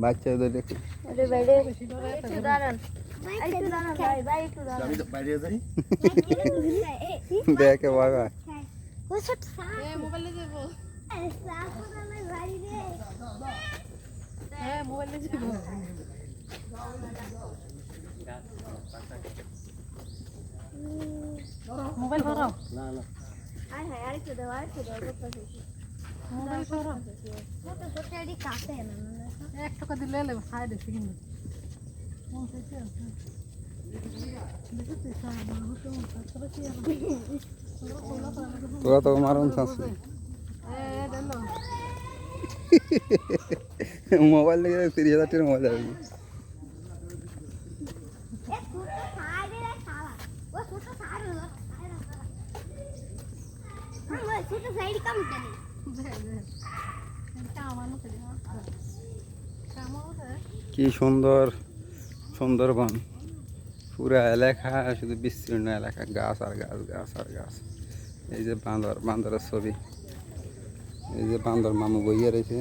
বাচ্চাদের দেখো দেখে বাবা মোবাইল ধরো না না আরেকটু দাও মোবাইল ধরো এক টাকা দিলে খাই দিচ্ছি কিন্তু তোরা তো মারুন চাচ্ছি মোবাইল দেখে 30,000 টাকার মোবাইল আছে কি সুন্দর সুন্দরবন পুরা এলাকা শুধু বিস্তীর্ণ এলাকা গাছ আর গাছ গাছ আর গাছ এই যে বান্দরের ছবি এই যে বান্দর মামু বইয়া রয়েছে